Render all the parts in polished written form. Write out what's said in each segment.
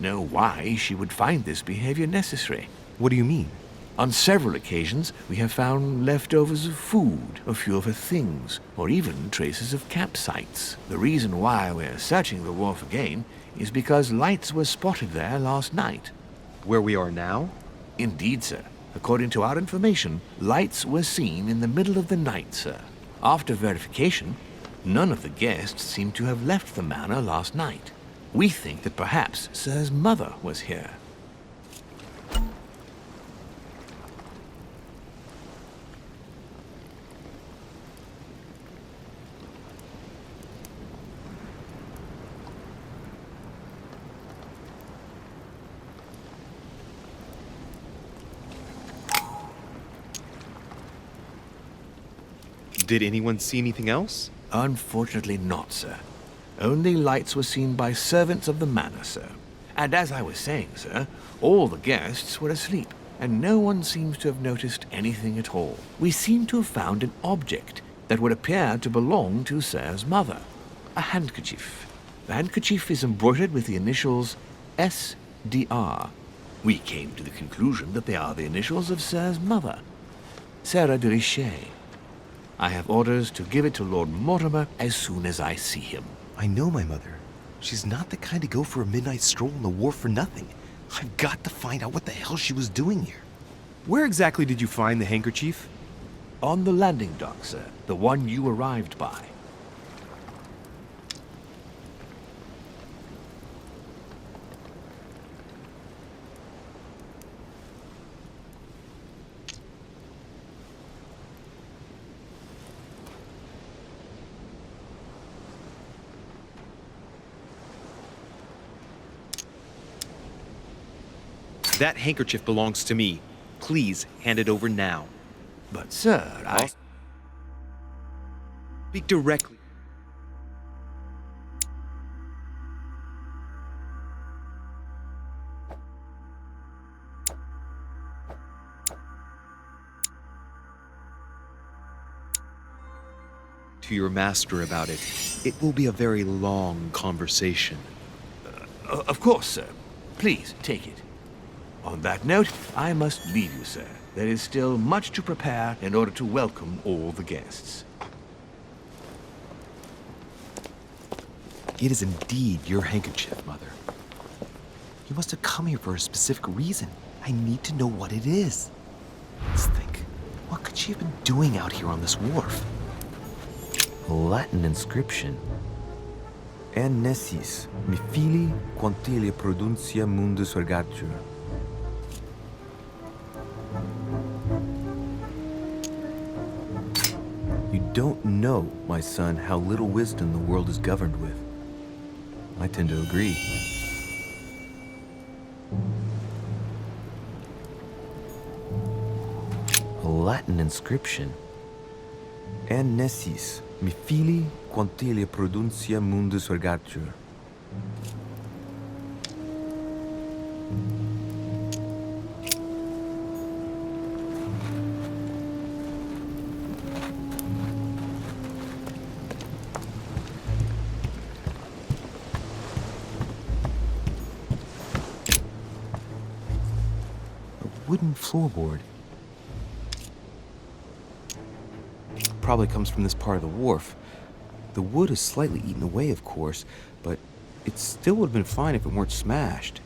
know why she would find this behavior necessary. What do you mean? On several occasions, we have found leftovers of food, a few of her things, or even traces of campsites. The reason why we're searching the wharf again is because lights were spotted there last night. Where we are now? Indeed, sir. According to our information, lights were seen in the middle of the night, sir. After verification, none of the guests seem to have left the manor last night. We think that perhaps Sir's mother was here. Did anyone see anything else? Unfortunately not, sir. Only lights were seen by servants of the manor, sir. And as I was saying, sir, all the guests were asleep, and no one seems to have noticed anything at all. We seem to have found an object that would appear to belong to Sir's mother. A handkerchief. The handkerchief is embroidered with the initials SDR. We came to the conclusion that they are the initials of Sir's mother, Sarah de Richet. I have orders to give it to Lord Mortimer as soon as I see him. I know my mother. She's not the kind to go for a midnight stroll on the wharf for nothing. I've got to find out what the hell she was doing here. Where exactly did you find the handkerchief? On the landing dock, sir. The one you arrived by. That handkerchief belongs to me. Please hand it over now. But, sir, I... Speak directly. To your master about it. It will be a very long conversation. Of course, sir. Please, take it. On that note, I must leave you, sir. There is still much to prepare in order to welcome all the guests. It is indeed your handkerchief, Mother. You must have come here for a specific reason. I need to know what it is. Let's think. What could she have been doing out here on this wharf? A Latin inscription. En nessis, mi fili, quantilia produncia mundus ergatur. You don't know, my son, how little wisdom the world is governed with. I tend to agree. A Latin inscription. En nessis, mi fili, quantilia produncia mundus ergatur. Wooden floorboard. Probably comes from this part of the wharf. The wood is slightly eaten away, of course, but it still would have been fine if it weren't smashed.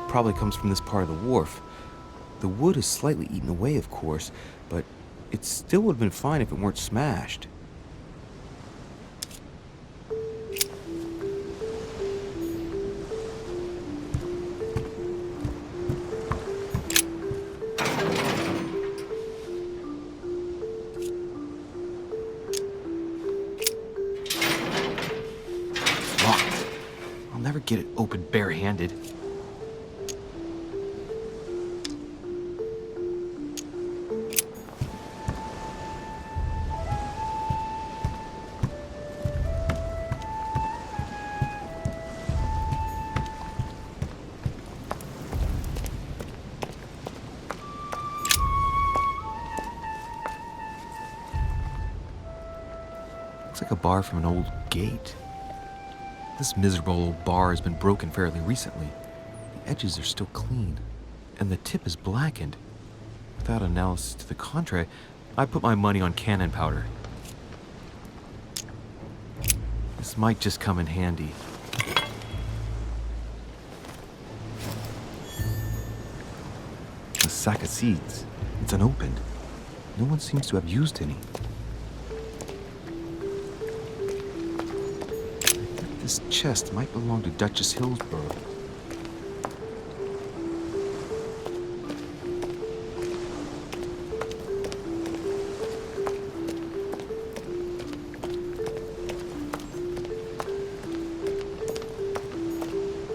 Probably comes from this part of the wharf. The wood is slightly eaten away, of course, but it still would have been fine if it weren't smashed. Never get it open barehanded. Looks like a bar from an old gate. This miserable old bar has been broken fairly recently. The edges are still clean, and the tip is blackened. Without analysis to the contrary, I put my money on cannon powder. This might just come in handy. A sack of seeds. It's unopened. No one seems to have used any. This chest might belong to Duchess Hillsborough.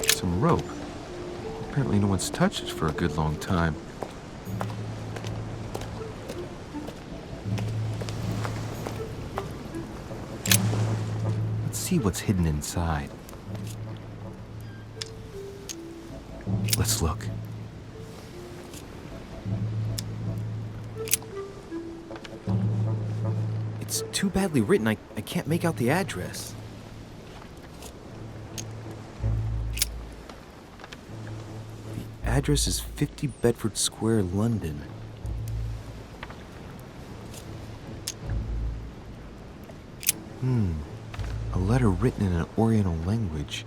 Some rope. Apparently no one's touched it for a good long time. Let's see what's hidden inside. Let's look. It's too badly written, I can't make out the address. The address is 50 Bedford Square, London. A letter written in an Oriental language.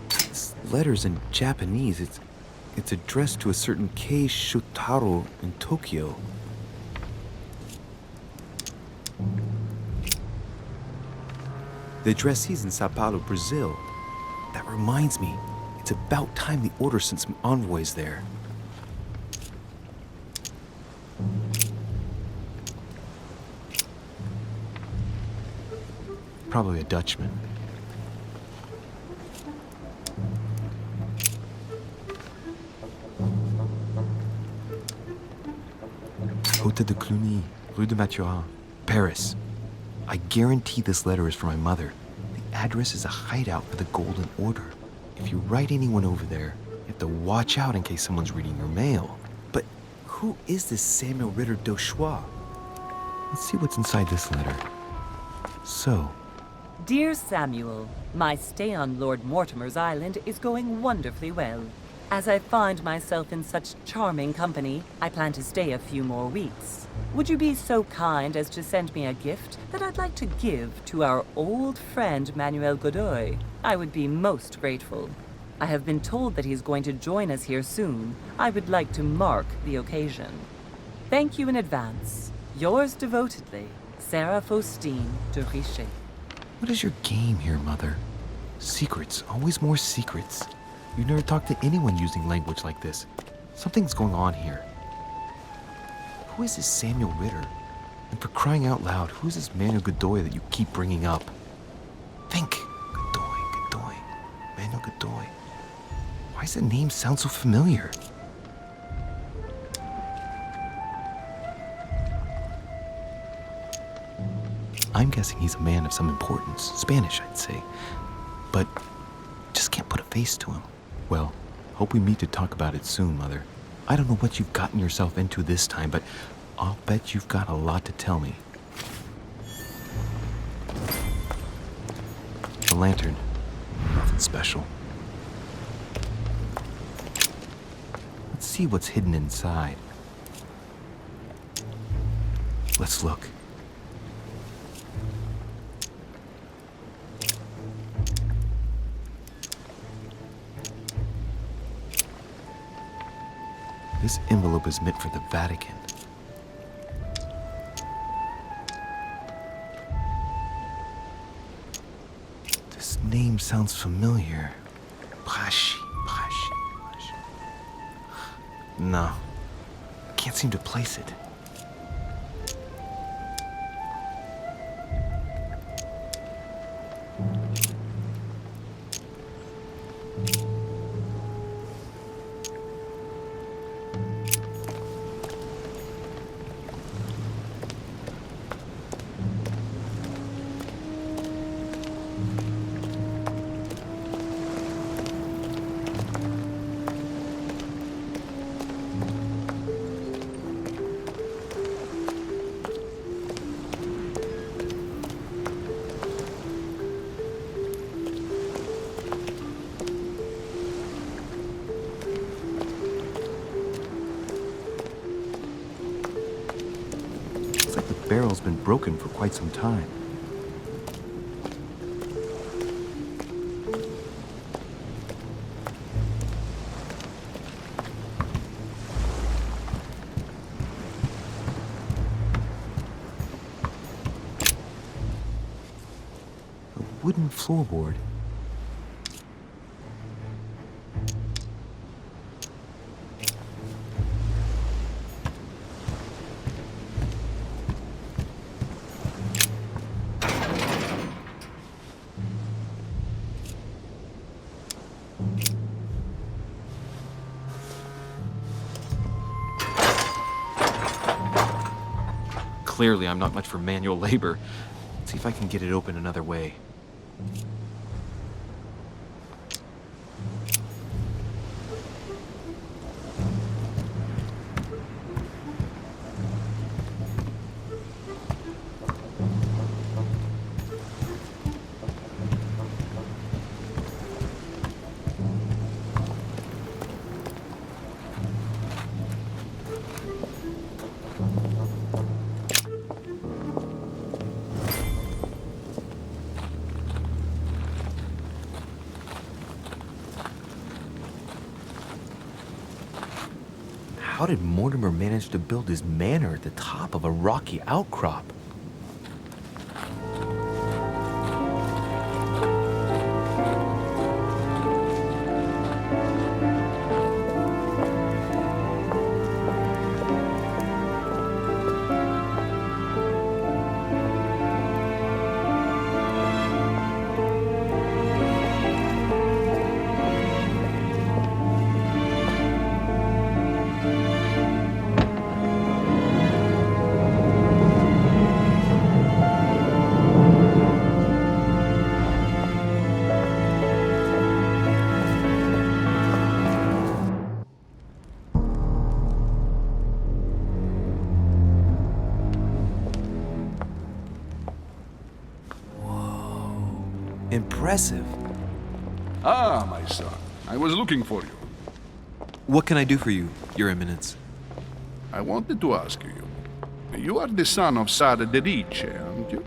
This letter's in Japanese. It's addressed to a certain Kei Shotaro in Tokyo. The addressee's in Sao Paulo, Brazil. That reminds me, it's about time the order sent some envoys there. Probably a Dutchman. Hôtel de Cluny, Rue de Mathurin, Paris. I guarantee this letter is for my mother. The address is a hideout for the Golden Order. If you write anyone over there, you have to watch out in case someone's reading your mail. But who is this Samuel Ritter d'Auchois? Let's see what's inside this letter. So, Dear Samuel, my stay on Lord Mortimer's island is going wonderfully well. As I find myself in such charming company, I plan to stay a few more weeks. Would you be so kind as to send me a gift that I'd like to give to our old friend Manuel Godoy? I would be most grateful. I have been told that he's going to join us here soon. I would like to mark the occasion. Thank you in advance. Yours devotedly, Sarah Faustine de Richet. what is your game here, Mother? Secrets, always more secrets. You never talk to anyone using language like this. Something's going on here. Who is this Samuel Ritter? And for crying out loud, who is this Manuel Godoy that you keep bringing up? Think. Godoy. Manuel Godoy. Why does the name sound so familiar? I'm guessing he's a man of some importance. Spanish, I'd say. But just can't put a face to him. Well, hope we meet to talk about it soon, Mother. I don't know what you've gotten yourself into this time, but I'll bet you've got a lot to tell me. A lantern. Nothing special. Let's see what's hidden inside. Let's look. This envelope is meant for the Vatican. This name sounds familiar. Braschi. No, can't seem to place it. barrel's been broken for quite some time. A wooden floorboard. Clearly, I'm not much for manual labor. Let's see if I can get it open another way. How did Mortimer manage to build his manor at the top of a rocky outcrop? Impressive. Ah, my son. I was looking for you. What can I do for you, Your Eminence? I wanted to ask you. You are the son of Sara de Riche, aren't you?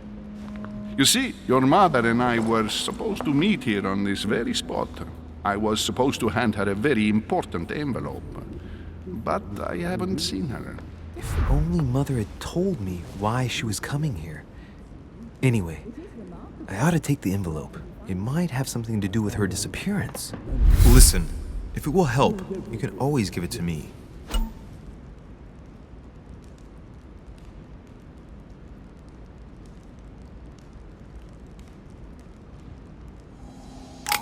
You see, your mother and I were supposed to meet here on this very spot. I was supposed to hand her a very important envelope. But I haven't seen her. If only Mother had told me why she was coming here. Anyway, I ought to take the envelope. It might have something to do with her disappearance. Listen, if it will help, you can always give it to me.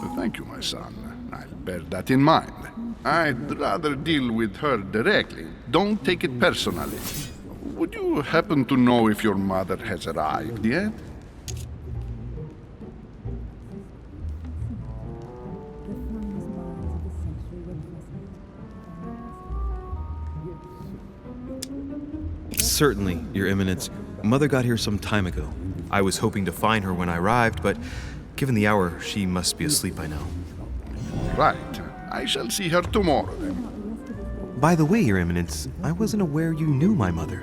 Well, thank you, my son. I'll bear that in mind. I'd rather deal with her directly. Don't take it personally. Would you happen to know if your mother has arrived yet? Certainly, Your Eminence. Mother got here some time ago. I was hoping to find her when I arrived, but given the hour, she must be asleep by now. Right. I shall see her tomorrow then. By the way, Your Eminence, I wasn't aware you knew my mother.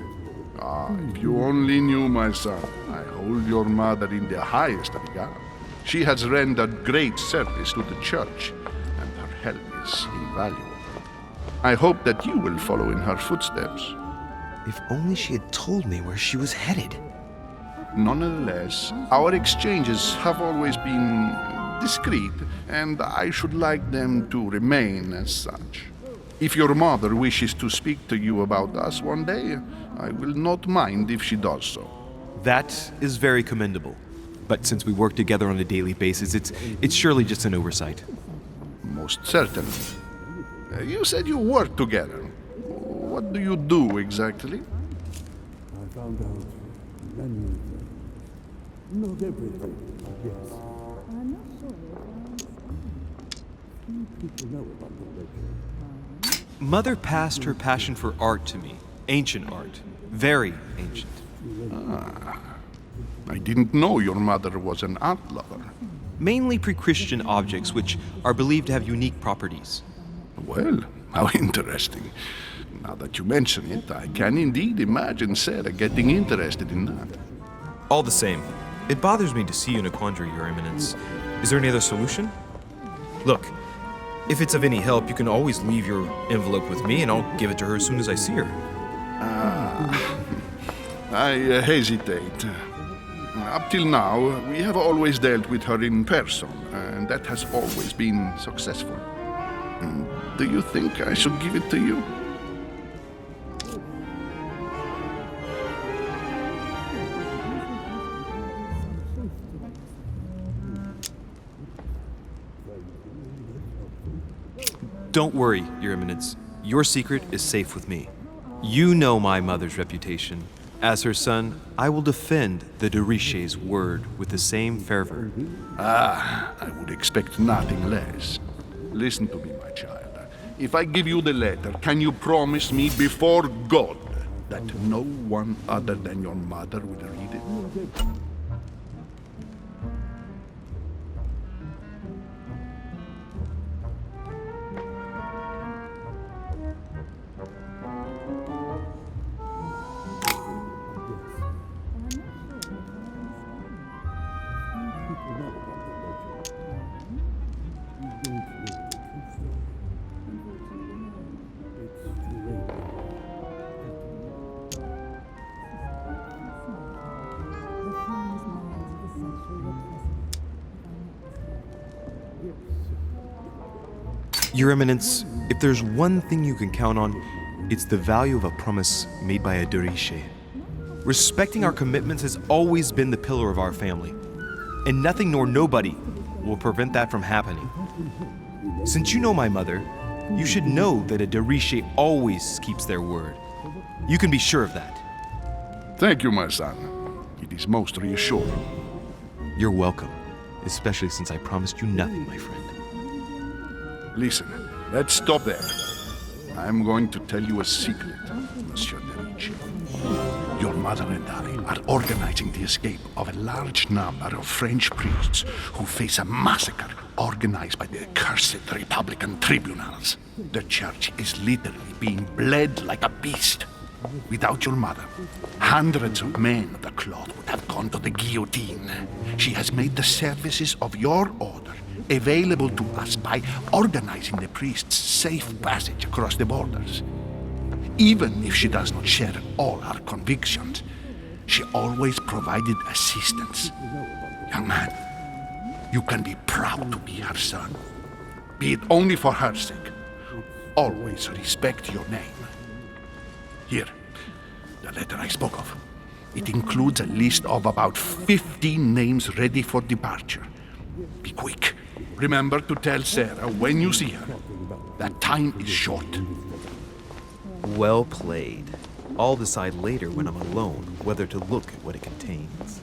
Ah, if you only knew, my son. I hold your mother in the highest regard. She has rendered great service to the church, and her help is invaluable. I hope that you will follow in her footsteps. If only she had told me where she was headed. Nonetheless, our exchanges have always been discreet, and I should like them to remain as such. If your mother wishes to speak to you about us one day, I will not mind if she does so. That is very commendable. But since we work together on a daily basis, it's surely just an oversight. Most certainly. You said you work together. What do you do exactly? I found out many things. Not everything, I guess. I'm not sure. Few people know about the legend. Mother passed her passion for art to me. Ancient art. Very ancient. I didn't know your mother was an art lover. Mainly pre-Christian objects which are believed to have unique properties. Well, how interesting. Now that you mention it, I can indeed imagine Sarah getting interested in that. All the same, it bothers me to see you in a quandary, Your Eminence. Is there any other solution? Look, if it's of any help, you can always leave your envelope with me and I'll give it to her as soon as I see her. I hesitate. Up till now, we have always dealt with her in person, and that has always been successful. Do you think I should give it to you? Don't worry, Your Eminence. Your secret is safe with me. You know my mother's reputation. As her son, I will defend the de Richet's word with the same fervor. I would expect nothing less. Listen to me, my child. If I give you the letter, can you promise me before God that no one other than your mother will read it? Your Eminence, if there's one thing you can count on, it's the value of a promise made by a de Richet. Respecting our commitments has always been the pillar of our family, and nothing nor nobody will prevent that from happening. Since you know my mother, you should know that a de Richet always keeps their word. You can be sure of that. Thank you, my son. It is most reassuring. You're welcome, especially since I promised you nothing, my friend. Listen, let's stop there. I'm going to tell you a secret, Monsieur de Richet. Your mother and I are organizing the escape of a large number of French priests who face a massacre organized by the accursed Republican tribunals. The church is literally being bled like a beast. Without your mother, hundreds of men of the cloth would have gone to the guillotine. She has made the services of your order available to us by organizing the priests' safe passage across the borders. Even if she does not share all our convictions, she always provided assistance. Young man, you can be proud to be her son. Be it only for her sake. Always respect your name. Here, the letter I spoke of. It includes a list of about 15 names ready for departure. Be quick. Remember to tell Sarah when you see her that time is short. Well played. I'll decide later when I'm alone whether to look at what it contains.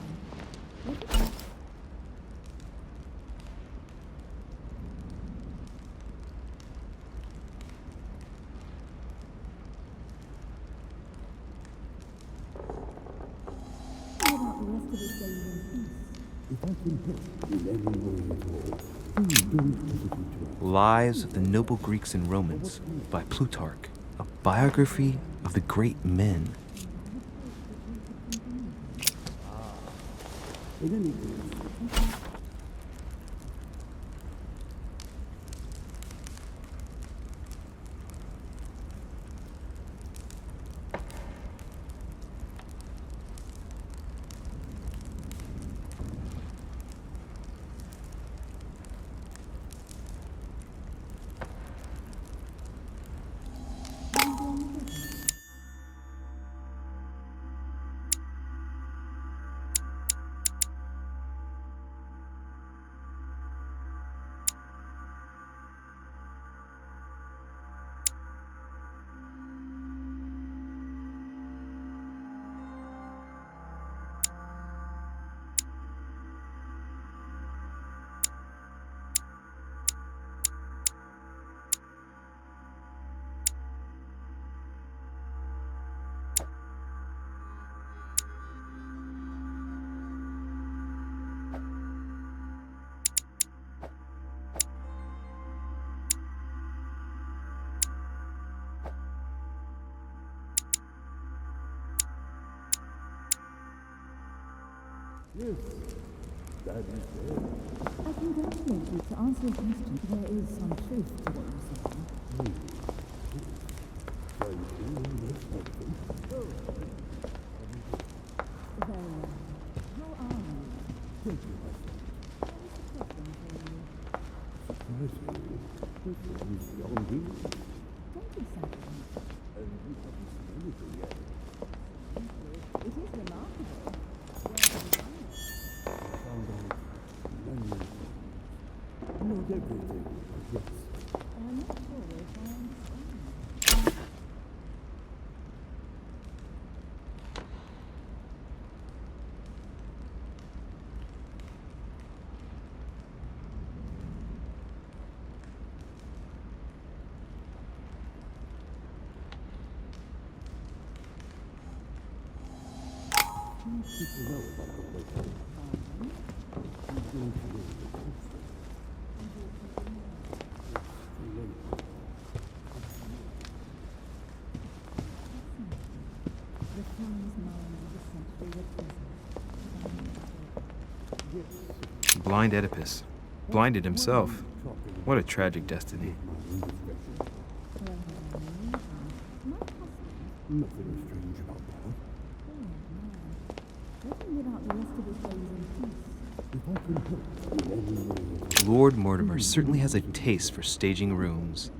Lives of the Noble Greeks and Romans by Plutarch, a biography of the great men. Yes, that is there. I congratulate you. To answer your question, there is some truth to what you say. Thank you, Miss Hudson. Very well. How are you? Thank you, Hudson. Surprising. This is beyond me. Thank you, Saturn. And you haven't seen anything yet. It is remarkable. I found out many things. Not everything, yes. I'm not sure if I understand. People know about the local. Who's going to know the truth? Too late. The times mind of the century were present. Blind Oedipus. Blinded himself. What a tragic destiny. Nothing strange about that. Let him live out the rest of his days in peace. If I can help in any way, Lord Mortimer certainly has a taste for staging rooms.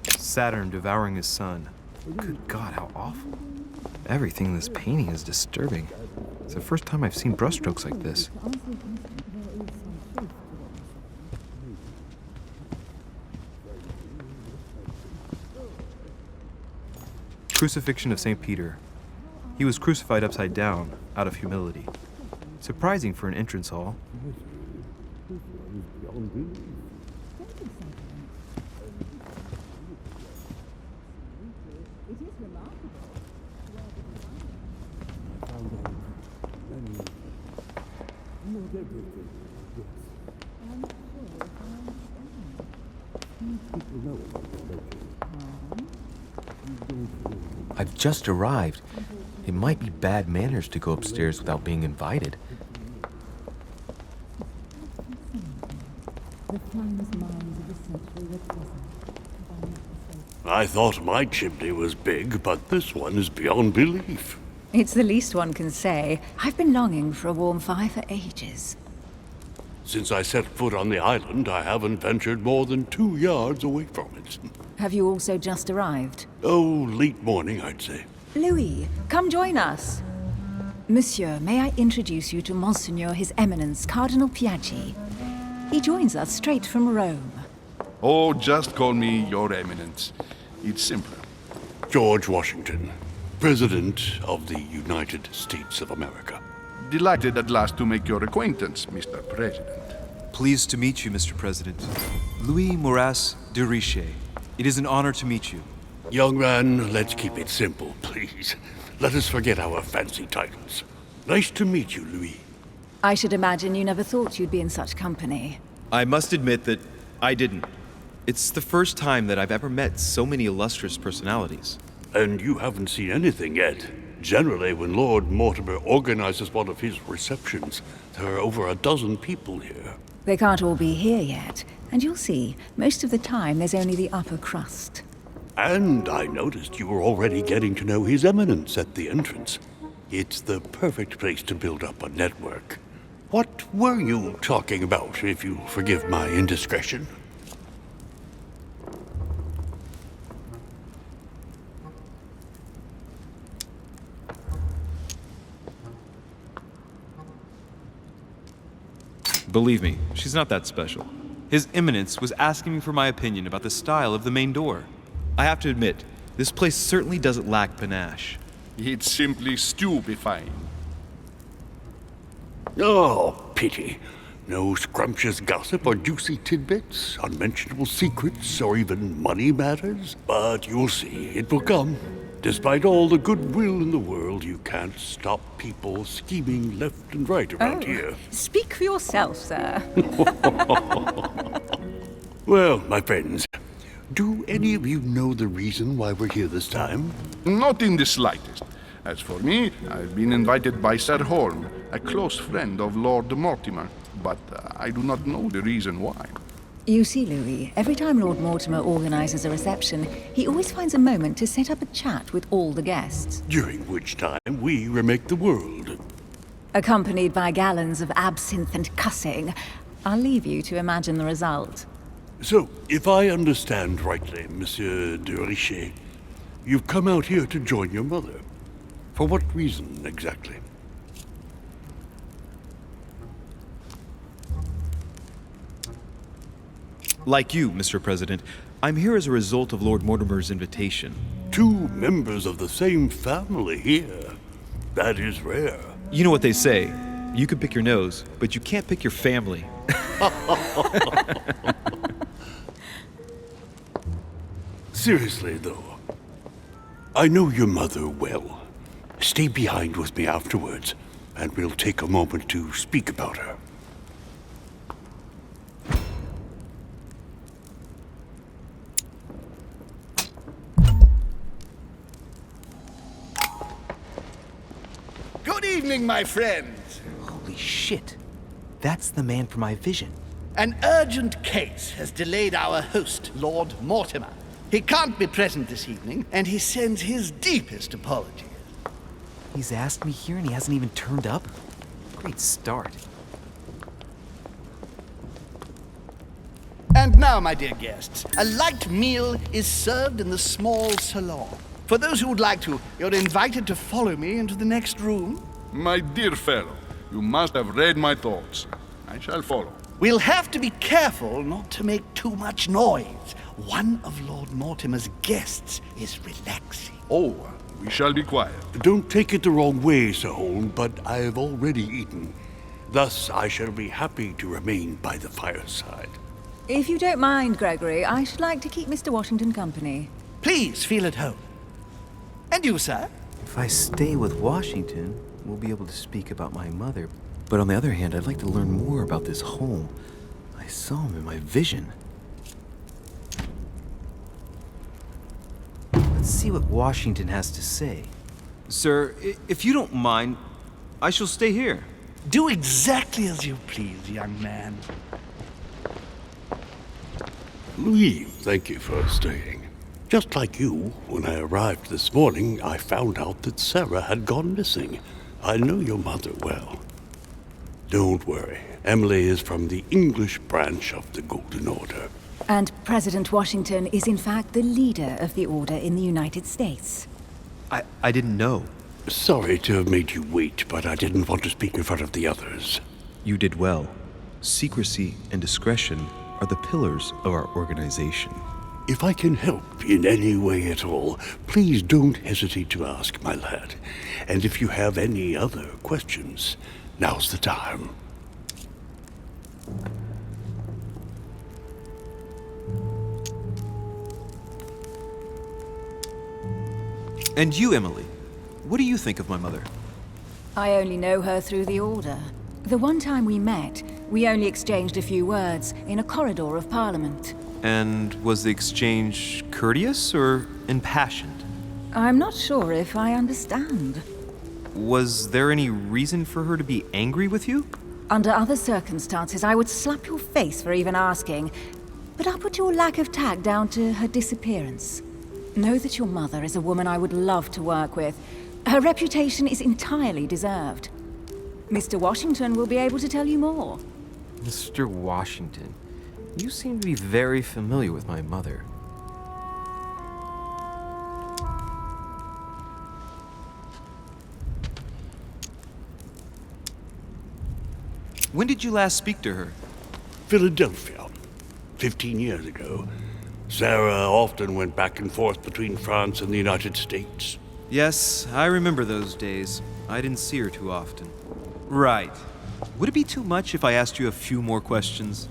Saturn devouring his son. Good God, how awful. Everything in this painting is disturbing. It's the first time I've seen brushstrokes like this. To answer your question, there is some truth to what you say. Crucifixion of St. Peter. He was crucified upside down, out of humility. Surprising for an entrance hall. this one is beyond belief. Thank you, Saturn. It is remarkable. I found out many things. Not everything, yes. I'm not sure if I understand. People know about the local. Who's going to know? I've just arrived. It might be bad manners to go upstairs without being invited. The finest minds of the century were present. If I'm not mistaken. I thought my chimney was big, but this one is beyond belief. It's the least one can say. I've been longing for a warm fire for ages. Since I set foot on the island, I haven't ventured more than 2 yards away from it. Have you also just arrived? Oh, late morning, I'd say. Louis, come join us. Monsieur, may I introduce you to Monseigneur His Eminence, Cardinal Piaggi? He joins us straight from Rome. Oh, just call me Your Eminence. It's simpler. George Washington, President of the United States of America. Delighted at last to make your acquaintance, Mr. President. Pleased to meet you, Mr. President. Louis Moras de Riche. It is an honor to meet you. Young man, let's keep it simple, please. Let us forget our fancy titles. Nice to meet you, Louis. I should imagine you never thought you'd be in such company. I must admit that I didn't. It's the first time that I've ever met so many illustrious personalities. And you haven't seen anything yet. Generally, when Lord Mortimer organizes one of his receptions, there are over a dozen people here. They can't all be here yet, and you'll see, most of the time there's only the upper crust. And I noticed you were already getting to know His Eminence at the entrance. It's the perfect place to build up a network. What were you talking about, if you forgive my indiscretion? Believe me, she's not that special. His Eminence was asking me for my opinion about the style of the main door. I have to admit, this place certainly doesn't lack panache. It's simply stupefying. Oh, pity. No scrumptious gossip or juicy tidbits, unmentionable secrets, or even money matters. But you'll see, it will come. Despite all the goodwill in the world, you can't stop people scheming left and right around here. Speak for yourself, sir. Well, my friends, Do any of you know the reason why we're here this time? Not in the slightest. As for me, I've been invited by Sir Horn, a close friend of Lord Mortimer, but I do not know the reason why. You see, Louis, every time Lord Mortimer organizes a reception, he always finds a moment to set up a chat with all the guests. During which time we remake the world. Accompanied by gallons of absinthe and cussing. I'll leave you to imagine the result. So, if I understand rightly, Monsieur de Richet, you've come out here to join your mother. For what reason, exactly? Like you, Mr. President, I'm here as a result of Lord Mortimer's invitation. 2 members of the same family here. That is rare. You know what they say. You can pick your nose, but you can't pick your family. Seriously, though, I know your mother well. Stay behind with me afterwards, and we'll take a moment to speak about her. Good evening, my friends. Holy shit. That's the man from my vision. An urgent case has delayed our host, Lord Mortimer. He can't be present this evening, and he sends his deepest apologies. He's asked me here and he hasn't even turned up? Great start. And now, my dear guests, a light meal is served in the small salon. For those who would like to, you're invited to follow me into the next room. My dear fellow, you must have read my thoughts. I shall follow. We'll have to be careful not to make too much noise. One of Lord Mortimer's guests is relaxing. Oh, we shall be quiet. Don't take it the wrong way, Sir Holm, but I have already eaten. Thus, I shall be happy to remain by the fireside. If you don't mind, Gregory, I should like to keep Mr. Washington company. Please feel at home. And you, sir? If I stay with Washington, we'll be able to speak about my mother. But on the other hand, I'd like to learn more about this home. I saw him in my vision. Let's see what Washington has to say. Sir, if you don't mind, I shall stay here. Do exactly as you please, young man. Louis, thank you for staying. Just like you, when I arrived this morning, I found out that Sarah had gone missing. I know your mother well. Don't worry. Emily is from the English branch of the Golden Order. And President Washington is in fact the leader of the Order in the United States. I didn't know. Sorry to have made you wait, but I didn't want to speak in front of the others. You did well. Secrecy and discretion are the pillars of our organization. If I can help in any way at all, please don't hesitate to ask, my lad. And if you have any other questions, now's the time. And you, Emily, what do you think of my mother? I only know her through the Order. The one time we met, we only exchanged a few words in a corridor of Parliament. And was the exchange courteous or impassioned? I'm not sure if I understand. Was there any reason for her to be angry with you? Under other circumstances, I would slap your face for even asking, but I'll put your lack of tact down to her disappearance. Know that your mother is a woman I would love to work with. Her reputation is entirely deserved. Mr. Washington will be able to tell you more. Mr. Washington, you seem to be very familiar with my mother. When did you last speak to her? Philadelphia, 15 years ago. Sarah often went back and forth between France and the United States. Yes, I remember those days. I didn't see her too often. Right. Would it be too much if I asked you a few more questions?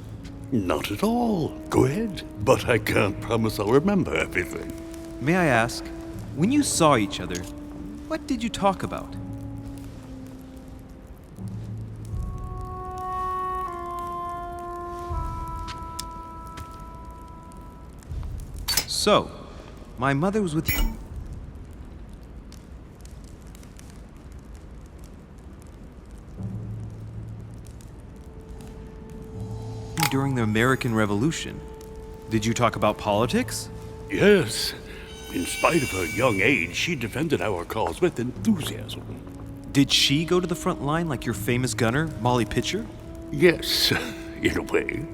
Not at all. Go ahead. But I can't promise I'll remember everything. May I ask, when you saw each other, what did you talk about? So, my mother was with you during the American Revolution. Did you talk about politics? Yes. In spite of her young age, she defended our cause with enthusiasm. Did she go to the front line like your famous gunner, Molly Pitcher? Yes, in a way.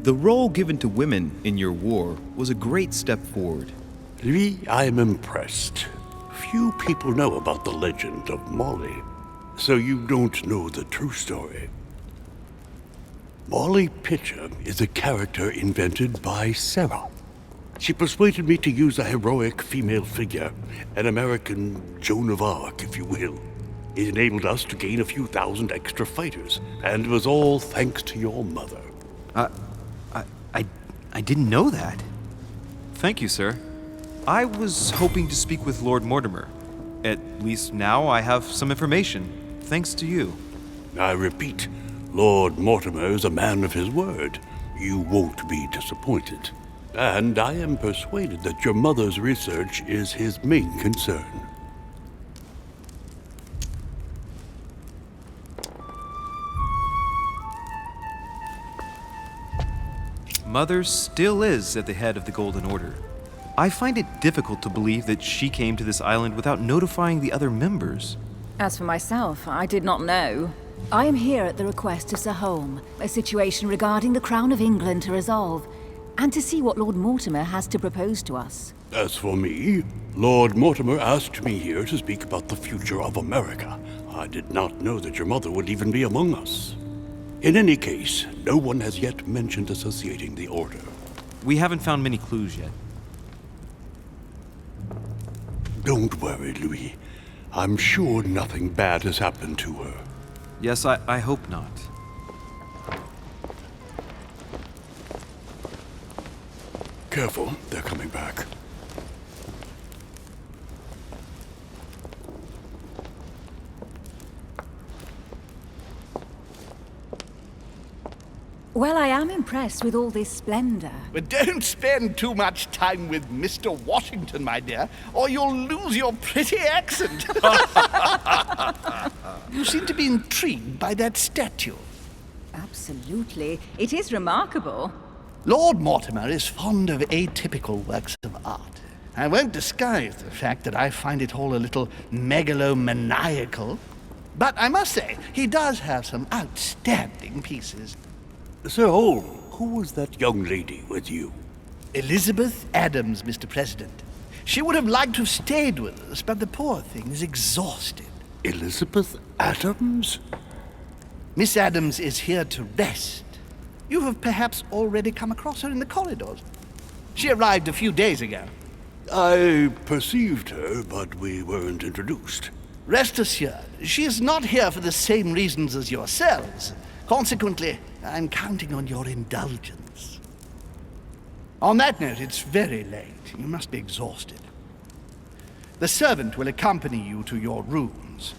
The role given to women in your war was a great step forward. Louis, I am impressed. Few people know about the legend of Molly, so you don't know the true story. Molly Pitcher is a character invented by Sarah. She persuaded me to use a heroic female figure, an American Joan of Arc, if you will. It enabled us to gain a few thousand extra fighters, and it was all thanks to your mother. I didn't know that. Thank you, sir. I was hoping to speak with Lord Mortimer. At least now I have some information, thanks to you. I repeat, Lord Mortimer is a man of his word. You won't be disappointed. And I am persuaded that your mother's research is his main concern. Mother still is at the head of the Golden Order. I find it difficult to believe that she came to this island without notifying the other members. As for myself, I did not know. I am here at the request of Sir Holm, a situation regarding the Crown of England to resolve, and to see what Lord Mortimer has to propose to us. As for me, Lord Mortimer asked me here to speak about the future of America. I did not know that your mother would even be among us. In any case, no one has yet mentioned associating the Order. We haven't found many clues yet. Don't worry, Louis. I'm sure nothing bad has happened to her. Yes, I hope not. Careful, they're coming back. Well, I am impressed with all this splendor. But don't spend too much time with Mr. Washington, my dear, or you'll lose your pretty accent. You seem to be intrigued by that statue. Absolutely. It is remarkable. Lord Mortimer is fond of atypical works of art. I won't disguise the fact that I find it all a little megalomaniacal. But I must say, he does have some outstanding pieces. Sir Holm, who was that young lady with you? Elizabeth Adams, Mr. President. She would have liked to have stayed with us, but the poor thing is exhausted. Elizabeth Adams? Miss Adams is here to rest. You have perhaps already come across her in the corridors. She arrived a few days ago. I perceived her, but we weren't introduced. Rest assured, she is not here for the same reasons as yourselves. Consequently, I'm counting on your indulgence. On that note, it's very late. You must be exhausted. The servant will accompany you to your rooms.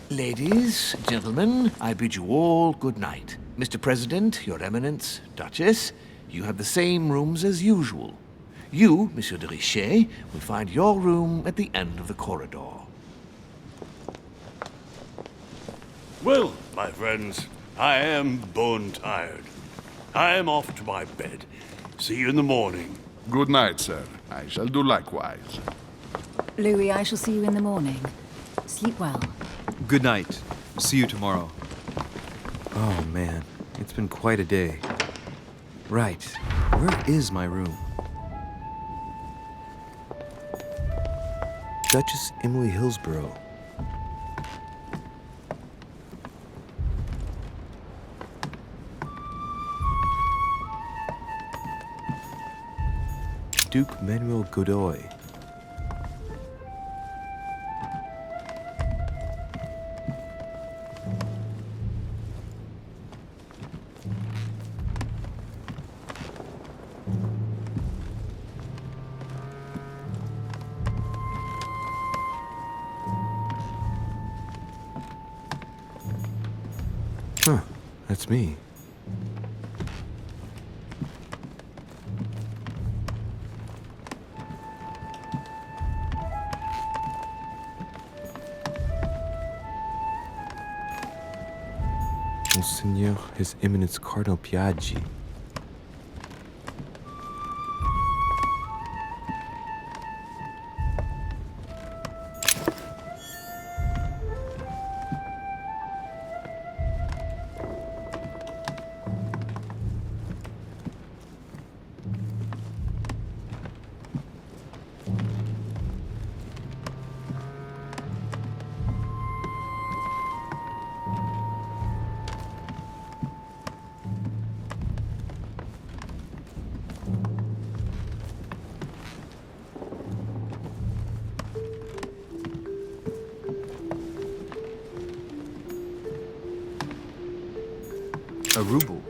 Ladies, gentlemen, I bid you all good night. Mr. President, Your Eminence, Duchess, you have the same rooms as usual. You, Monsieur de Richet, will find your room at the end of the corridor. Well, my friends, I am bone tired. I am off to my bed. See you in the morning. Good night, sir. I shall do likewise. Louis, I shall see you in the morning. Sleep well. Good night. See you tomorrow. Oh man, it's been quite a day. Right, where is my room? Duchess Emily Hillsborough. Duke Manuel Godoy. That's me. Monseigneur, His Eminence Cardinal Piaggi. A ruble.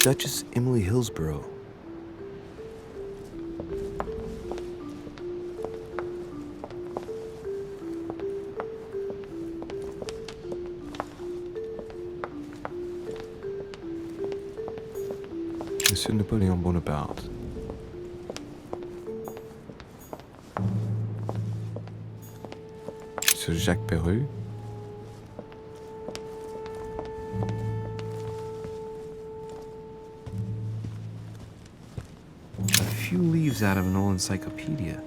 Duchess Emily Hillsborough. Monsieur Napoleon Bonaparte. Monsieur Jacques Perru. A few leaves out of an old encyclopedia.